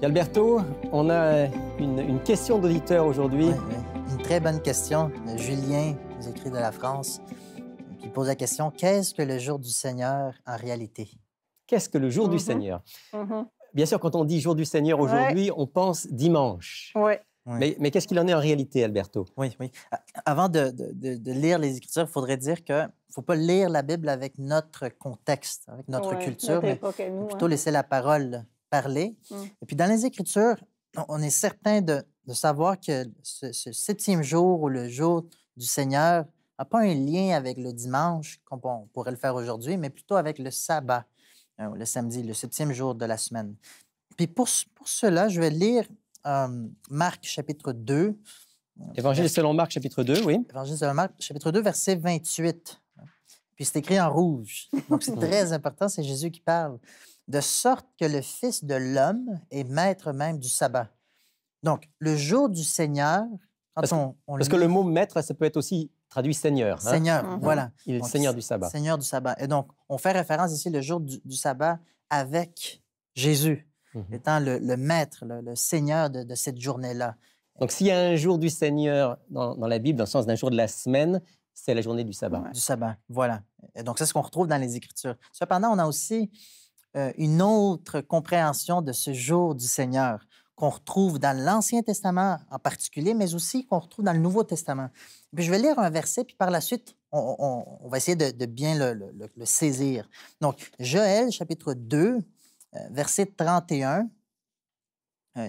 Et Alberto, on a une question d'auditeur aujourd'hui. Oui. Une très bonne question. Julien nous écrit de la France. Puis il pose la question, qu'est-ce que le jour du Seigneur en réalité? Qu'est-ce que le jour du Seigneur? Bien sûr, quand on dit jour du Seigneur aujourd'hui, on pense dimanche. Oui. Oui. Mais qu'est-ce qu'il en est en réalité, Alberto? Oui. Avant de lire les Écritures, il faudrait dire qu'il ne faut pas lire la Bible avec notre contexte, avec notre culture, mais plutôt laisser la parole parler. Et puis dans les Écritures, on est certain de savoir que ce 7e jour ou le jour du Seigneur n'a pas un lien avec le dimanche, comme on pourrait le faire aujourd'hui, mais plutôt avec le sabbat, le samedi, le 7e jour de la semaine. Puis pour cela, je vais lire Marc, chapitre 2. Évangile selon Marc, chapitre 2, oui. Évangile selon Marc, chapitre 2, verset 28. Puis c'est écrit en rouge. Donc c'est très important, c'est Jésus qui parle. De sorte que le Fils de l'homme est maître même du sabbat. Donc, le jour du Seigneur, parce que le mot maître, ça peut être aussi traduit Seigneur. Hein? Seigneur, voilà. Il est donc, le Seigneur du sabbat. Seigneur du sabbat. Et donc, on fait référence ici le jour du sabbat avec Jésus, étant le maître, le Seigneur de cette journée-là. Donc, s'il y a un jour du Seigneur dans la Bible, dans le sens d'un jour de la semaine, c'est la journée du sabbat. Du sabbat, voilà. Et donc, c'est ce qu'on retrouve dans les Écritures. Cependant, on a aussi une autre compréhension de ce jour du Seigneur qu'on retrouve dans l'Ancien Testament en particulier, mais aussi qu'on retrouve dans le Nouveau Testament. Puis je vais lire un verset, puis par la suite, on va essayer de bien le saisir. Donc, Joël, chapitre 2, verset 31,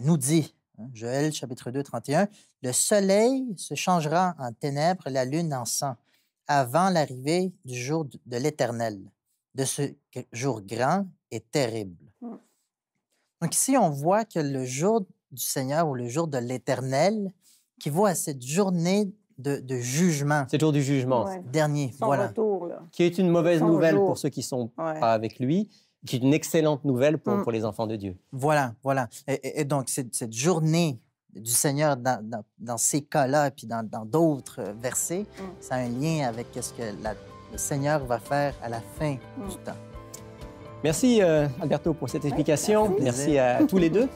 nous dit, Joël, chapitre 2, 31, « Le soleil se changera en ténèbres, la lune en sang, avant l'arrivée du jour de l'Éternel, de ce jour grand et terrible. » Donc ici, on voit que le jour du Seigneur ou le jour de l'Éternel qui vaut à cette journée de jugement. C'est le jour du jugement. Dernier, Son retour, là. Qui est une mauvaise nouvelle pour ceux qui ne sont pas avec lui, qui est une excellente nouvelle pour les enfants de Dieu. Voilà. Et donc, cette journée du Seigneur dans ces cas-là et puis dans d'autres versets, ça a un lien avec ce que le Seigneur va faire à la fin du temps. Merci, Alberto, pour cette explication. Merci à tous les deux.